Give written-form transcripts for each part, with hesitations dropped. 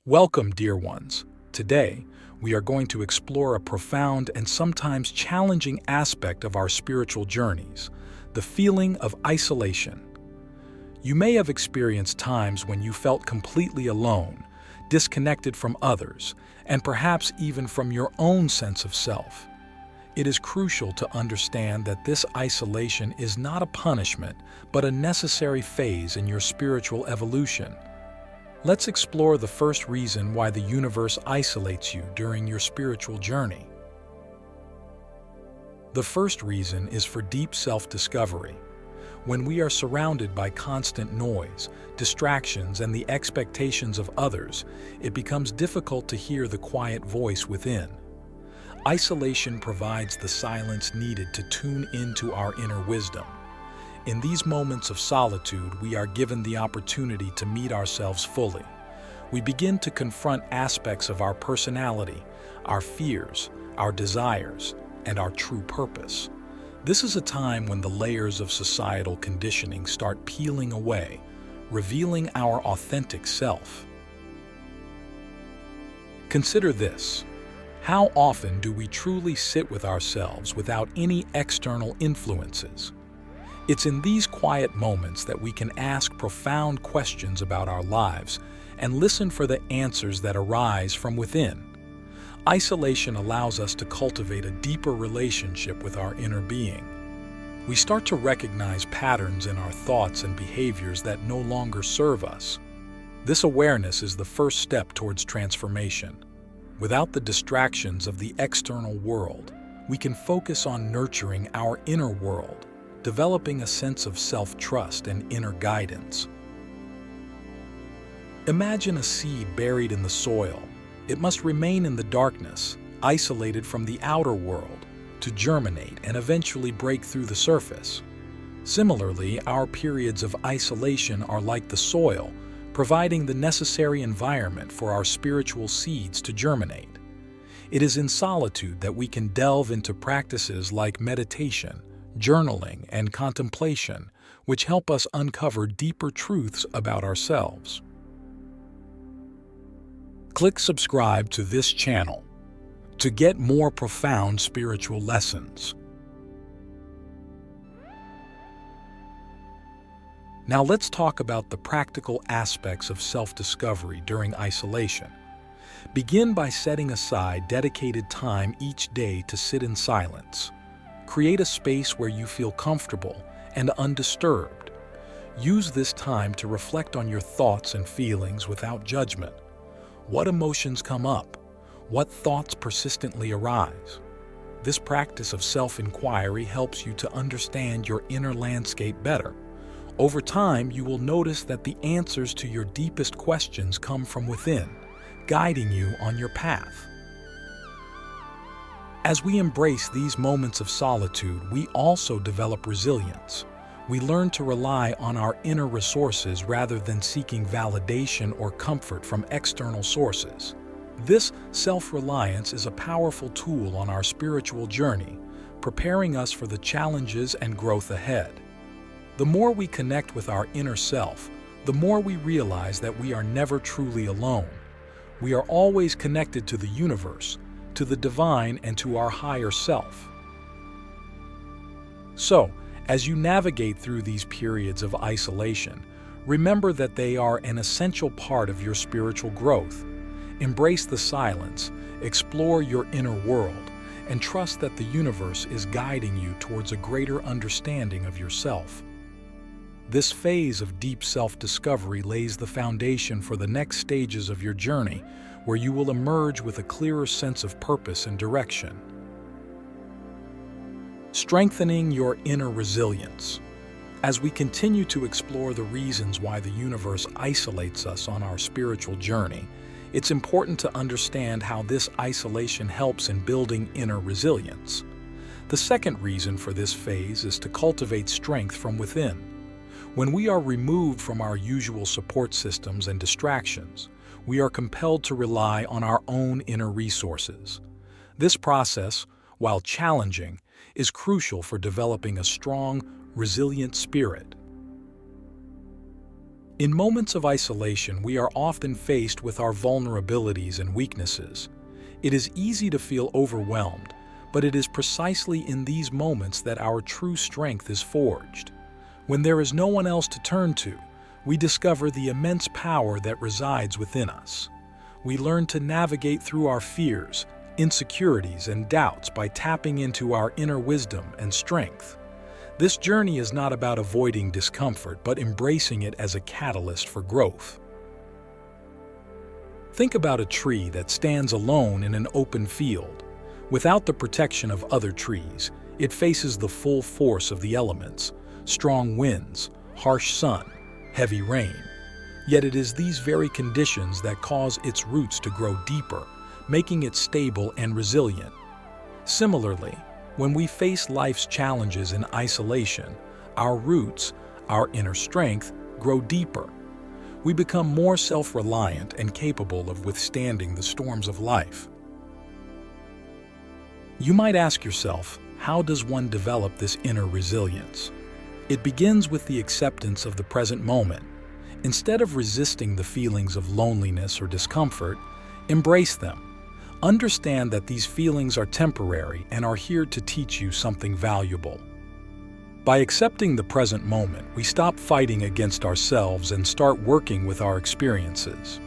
Welcome, dear ones. Today, we are going to explore a profound and sometimes challenging aspect of our spiritual journeys, the feeling of isolation. You may have experienced times when you felt completely alone, disconnected from others, and perhaps even from your own sense of self. It is crucial to understand that this isolation is not a punishment, but a necessary phase in your spiritual evolution. Let's explore the first reason why the universe isolates you during your spiritual journey. The first reason is for deep self-discovery. When we are surrounded by constant noise, distractions, and the expectations of others, it becomes difficult to hear the quiet voice within. Isolation provides the silence needed to tune into our inner wisdom. In these moments of solitude, we are given the opportunity to meet ourselves fully. We begin to confront aspects of our personality, our fears, our desires, and our true purpose. This is a time when the layers of societal conditioning start peeling away, revealing our authentic self. Consider this. How often do we truly sit with ourselves without any external influences? It's in these quiet moments that we can ask profound questions about our lives and listen for the answers that arise from within. Isolation allows us to cultivate a deeper relationship with our inner being. We start to recognize patterns in our thoughts and behaviors that no longer serve us. This awareness is the first step towards transformation. Without the distractions of the external world, we can focus on nurturing our inner world, developing a sense of self-trust and inner guidance. Imagine a seed buried in the soil. It must remain in the darkness, isolated from the outer world, to germinate and eventually break through the surface. Similarly, our periods of isolation are like the soil, providing the necessary environment for our spiritual seeds to germinate. It is in solitude that we can delve into practices like meditation, journaling, and contemplation, which help us uncover deeper truths about ourselves. Click subscribe to this channel to get more profound spiritual lessons. Now let's talk about the practical aspects of self-discovery during isolation. Begin by setting aside dedicated time each day to sit in silence. Create a space where you feel comfortable and undisturbed. Use this time to reflect on your thoughts and feelings without judgment. What emotions come up? What thoughts persistently arise? This practice of self-inquiry helps you to understand your inner landscape better. Over time, you will notice that the answers to your deepest questions come from within, guiding you on your path. As we embrace these moments of solitude, we also develop resilience. We learn to rely on our inner resources rather than seeking validation or comfort from external sources. This self-reliance is a powerful tool on our spiritual journey, preparing us for the challenges and growth ahead. The more we connect with our inner self, the more we realize that we are never truly alone. We are always connected to the universe, to the divine, and to our higher self. So, as you navigate through these periods of isolation, remember that they are an essential part of your spiritual growth. Embrace the silence, explore your inner world, and trust that the universe is guiding you towards a greater understanding of yourself. This phase of deep self-discovery lays the foundation for the next stages of your journey, where you will emerge with a clearer sense of purpose and direction. Strengthening your inner resilience. As we continue to explore the reasons why the universe isolates us on our spiritual journey, it's important to understand how this isolation helps in building inner resilience. The second reason for this phase is to cultivate strength from within. When we are removed from our usual support systems and distractions, we are compelled to rely on our own inner resources. This process, while challenging, is crucial for developing a strong, resilient spirit. In moments of isolation, we are often faced with our vulnerabilities and weaknesses. It is easy to feel overwhelmed, but it is precisely in these moments that our true strength is forged. When there is no one else to turn to, we discover the immense power that resides within us. We learn to navigate through our fears, insecurities, and doubts by tapping into our inner wisdom and strength. This journey is not about avoiding discomfort, but embracing it as a catalyst for growth. Think about a tree that stands alone in an open field. Without the protection of other trees, it faces the full force of the elements, strong winds, harsh sun, heavy rain. Yet it is these very conditions that cause its roots to grow deeper, making it stable and resilient. Similarly, when we face life's challenges in isolation, our roots, our inner strength, grow deeper. We become more self-reliant and capable of withstanding the storms of life. You might ask yourself, how does one develop this inner resilience? It begins with the acceptance of the present moment. Instead of resisting the feelings of loneliness or discomfort, embrace them. Understand that these feelings are temporary and are here to teach you something valuable. By accepting the present moment, we stop fighting against ourselves and start working with our experiences.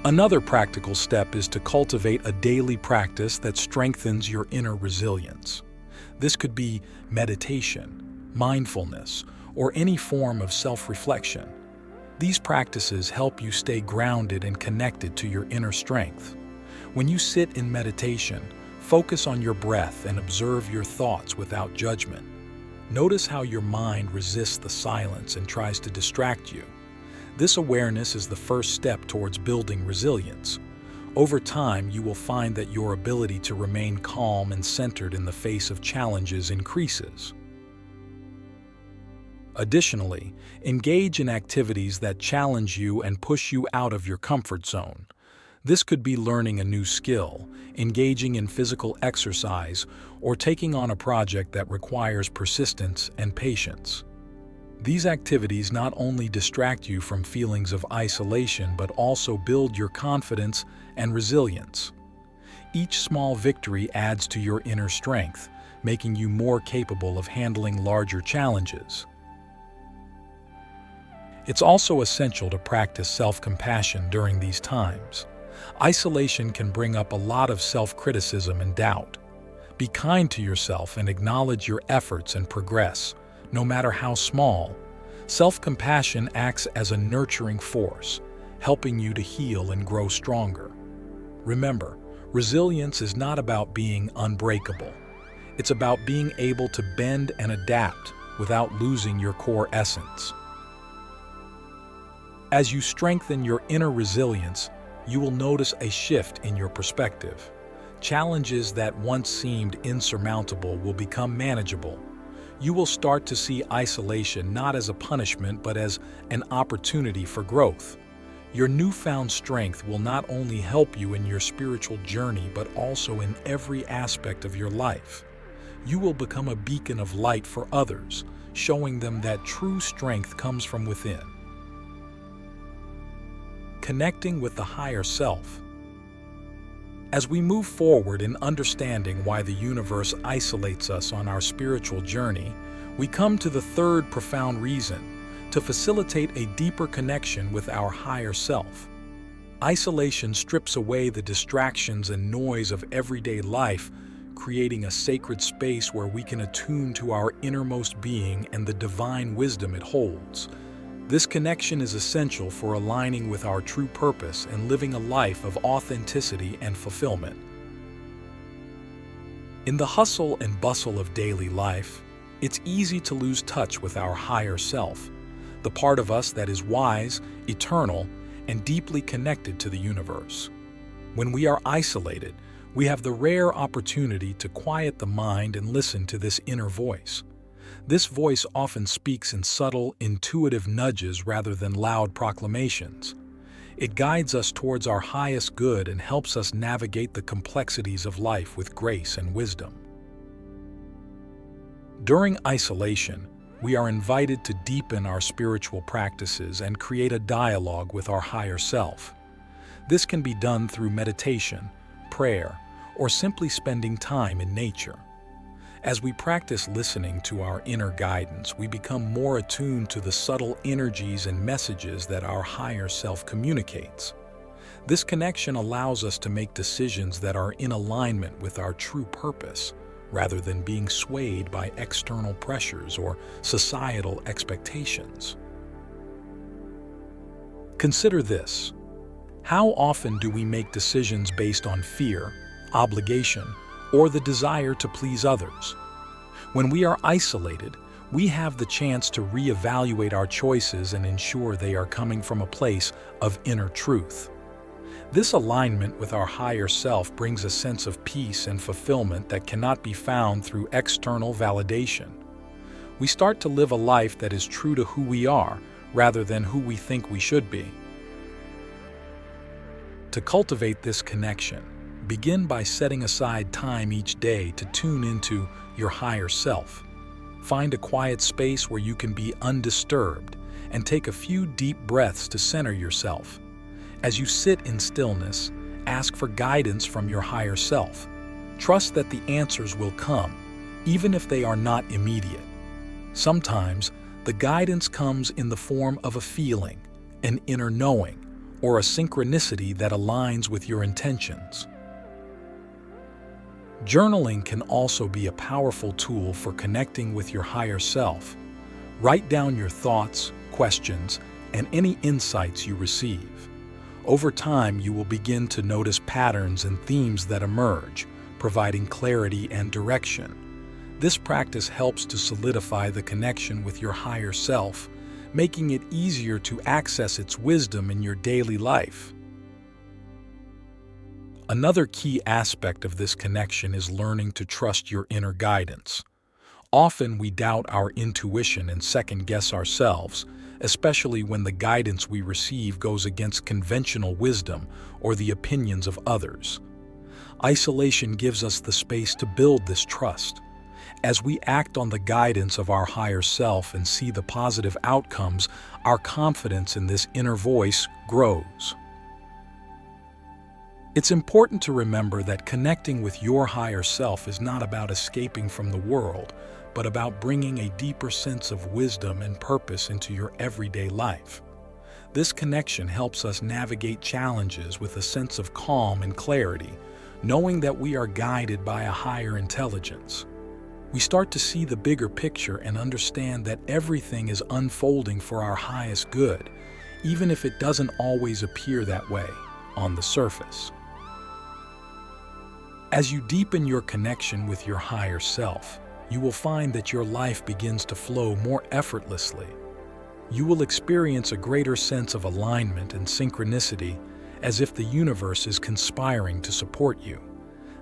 Another practical step is to cultivate a daily practice that strengthens your inner resilience. This could be meditation, mindfulness, or any form of self-reflection. These practices help you stay grounded and connected to your inner strength. When you sit in meditation, focus on your breath and observe your thoughts without judgment. Notice how your mind resists the silence and tries to distract you. This awareness is the first step towards building resilience. Over time, you will find that your ability to remain calm and centered in the face of challenges increases. Additionally, engage in activities that challenge you and push you out of your comfort zone. This could be learning a new skill, engaging in physical exercise, or taking on a project that requires persistence and patience. These activities not only distract you from feelings of isolation but also build your confidence and resilience. Each small victory adds to your inner strength, making you more capable of handling larger challenges. It's also essential to practice self-compassion during these times. Isolation can bring up a lot of self-criticism and doubt. Be kind to yourself and acknowledge your efforts and progress, no matter how small. Self-compassion acts as a nurturing force, helping you to heal and grow stronger. Remember, resilience is not about being unbreakable. It's about being able to bend and adapt without losing your core essence. As you strengthen your inner resilience, you will notice a shift in your perspective. Challenges that once seemed insurmountable will become manageable. You will start to see isolation not as a punishment but as an opportunity for growth. Your newfound strength will not only help you in your spiritual journey but also in every aspect of your life. You will become a beacon of light for others, showing them that true strength comes from within. Connecting with the higher self. As we move forward in understanding why the universe isolates us on our spiritual journey, we come to the third profound reason: to facilitate a deeper connection with our higher self. Isolation strips away the distractions and noise of everyday life, creating a sacred space where we can attune to our innermost being and the divine wisdom it holds. This connection is essential for aligning with our true purpose and living a life of authenticity and fulfillment. In the hustle and bustle of daily life, it's easy to lose touch with our higher self, the part of us that is wise, eternal, and deeply connected to the universe. When we are isolated, we have the rare opportunity to quiet the mind and listen to this inner voice. This voice often speaks in subtle, intuitive nudges rather than loud proclamations. It guides us towards our highest good and helps us navigate the complexities of life with grace and wisdom. During isolation, we are invited to deepen our spiritual practices and create a dialogue with our higher self. This can be done through meditation, prayer, or simply spending time in nature. As we practice listening to our inner guidance, we become more attuned to the subtle energies and messages that our higher self communicates. This connection allows us to make decisions that are in alignment with our true purpose, rather than being swayed by external pressures or societal expectations. Consider this. How often do we make decisions based on fear, obligation, or the desire to please others? When we are isolated, we have the chance to reevaluate our choices and ensure they are coming from a place of inner truth. This alignment with our higher self brings a sense of peace and fulfillment that cannot be found through external validation. We start to live a life that is true to who we are, rather than who we think we should be. To cultivate this connection, begin by setting aside time each day to tune into your higher self. Find a quiet space where you can be undisturbed and take a few deep breaths to center yourself. As you sit in stillness, ask for guidance from your higher self. Trust that the answers will come, even if they are not immediate. Sometimes, the guidance comes in the form of a feeling, an inner knowing, or a synchronicity that aligns with your intentions. Journaling can also be a powerful tool for connecting with your higher self. Write down your thoughts, questions, and any insights you receive. Over time, you will begin to notice patterns and themes that emerge, providing clarity and direction. This practice helps to solidify the connection with your higher self, making it easier to access its wisdom in your daily life. Another key aspect of this connection is learning to trust your inner guidance. Often we doubt our intuition and second-guess ourselves, especially when the guidance we receive goes against conventional wisdom or the opinions of others. Isolation gives us the space to build this trust. As we act on the guidance of our higher self and see the positive outcomes, our confidence in this inner voice grows. It's important to remember that connecting with your higher self is not about escaping from the world, but about bringing a deeper sense of wisdom and purpose into your everyday life. This connection helps us navigate challenges with a sense of calm and clarity, knowing that we are guided by a higher intelligence. We start to see the bigger picture and understand that everything is unfolding for our highest good, even if it doesn't always appear that way on the surface. As you deepen your connection with your higher self, you will find that your life begins to flow more effortlessly. You will experience a greater sense of alignment and synchronicity, as if the universe is conspiring to support you.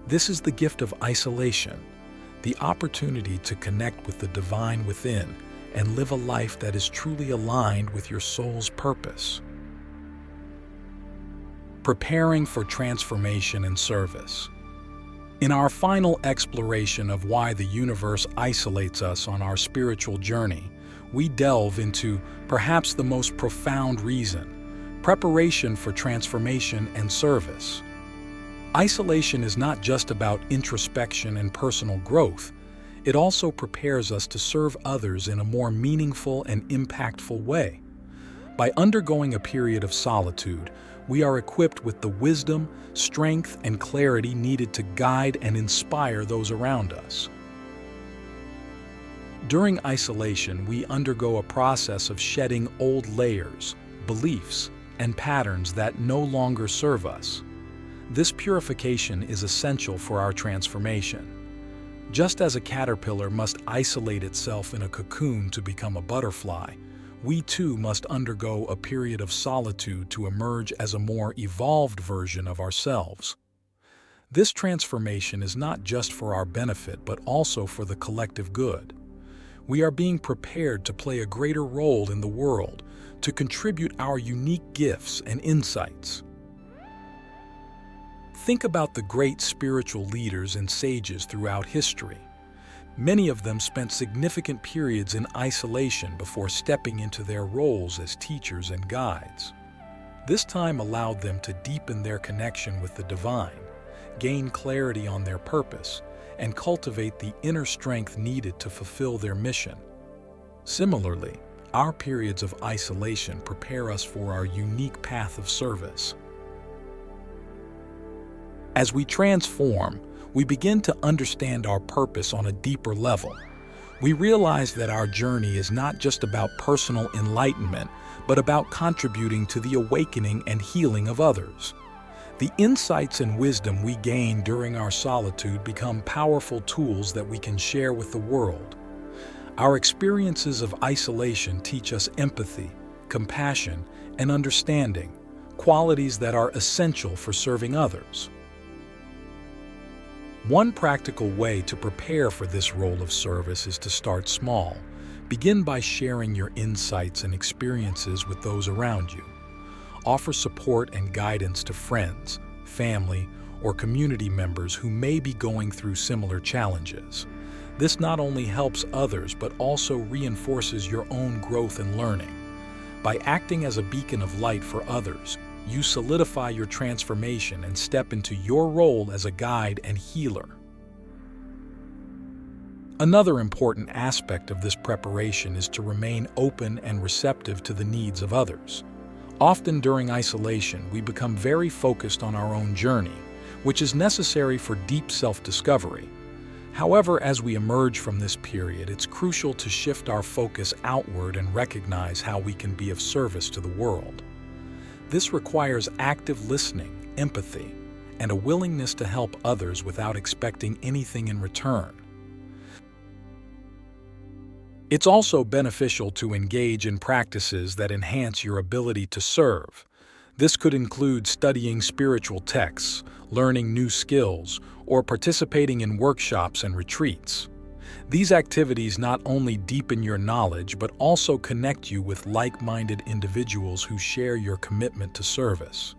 This is the gift of isolation, the opportunity to connect with the divine within and live a life that is truly aligned with your soul's purpose. Preparing for transformation and service. In our final exploration of why the universe isolates us on our spiritual journey, we delve into perhaps the most profound reason: preparation for transformation and service. Isolation is not just about introspection and personal growth. It also prepares us to serve others in a more meaningful and impactful way. By undergoing a period of solitude, we are equipped with the wisdom, strength, and clarity needed to guide and inspire those around us. During isolation, we undergo a process of shedding old layers, beliefs, and patterns that no longer serve us. This purification is essential for our transformation. Just as a caterpillar must isolate itself in a cocoon to become a butterfly, we too must undergo a period of solitude to emerge as a more evolved version of ourselves. This transformation is not just for our benefit, but also for the collective good. We are being prepared to play a greater role in the world, to contribute our unique gifts and insights. Think about the great spiritual leaders and sages throughout history. Many of them spent significant periods in isolation before stepping into their roles as teachers and guides. This time allowed them to deepen their connection with the divine, gain clarity on their purpose, and cultivate the inner strength needed to fulfill their mission. Similarly, our periods of isolation prepare us for our unique path of service. As we transform, we begin to understand our purpose on a deeper level. We realize that our journey is not just about personal enlightenment, but about contributing to the awakening and healing of others. The insights and wisdom we gain during our solitude become powerful tools that we can share with the world. Our experiences of isolation teach us empathy, compassion, and understanding, qualities that are essential for serving others. One practical way to prepare for this role of service is to start small. Begin by sharing your insights and experiences with those around you. Offer support and guidance to friends, family, or community members who may be going through similar challenges. This not only helps others but also reinforces your own growth and learning. By acting as a beacon of light for others, you solidify your transformation and step into your role as a guide and healer. Another important aspect of this preparation is to remain open and receptive to the needs of others. Often during isolation, we become very focused on our own journey, which is necessary for deep self-discovery. However, as we emerge from this period, it's crucial to shift our focus outward and recognize how we can be of service to the world. This requires active listening, empathy, and a willingness to help others without expecting anything in return. It's also beneficial to engage in practices that enhance your ability to serve. This could include studying spiritual texts, learning new skills, or participating in workshops and retreats. These activities not only deepen your knowledge but also connect you with like-minded individuals who share your commitment to service.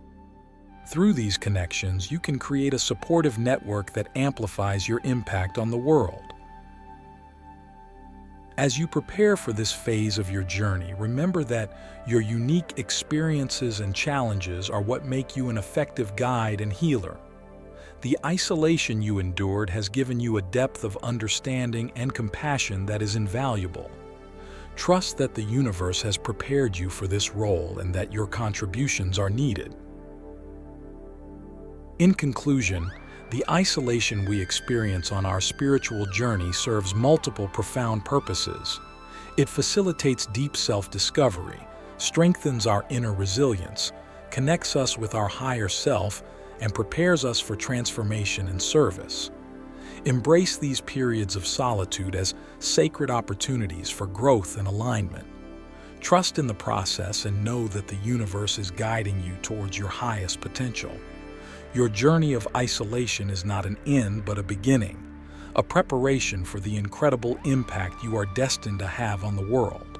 Through these connections, you can create a supportive network that amplifies your impact on the world. As you prepare for this phase of your journey, remember that your unique experiences and challenges are what make you an effective guide and healer. The isolation you endured has given you a depth of understanding and compassion that is invaluable. Trust that the universe has prepared you for this role and that your contributions are needed. In conclusion, the isolation we experience on our spiritual journey serves multiple profound purposes. It facilitates deep self-discovery, strengthens our inner resilience, connects us with our higher self, and prepares us for transformation and service. Embrace these periods of solitude as sacred opportunities for growth and alignment. Trust in the process and know that the universe is guiding you towards your highest potential. Your journey of isolation is not an end but a beginning, a preparation for the incredible impact you are destined to have on the world.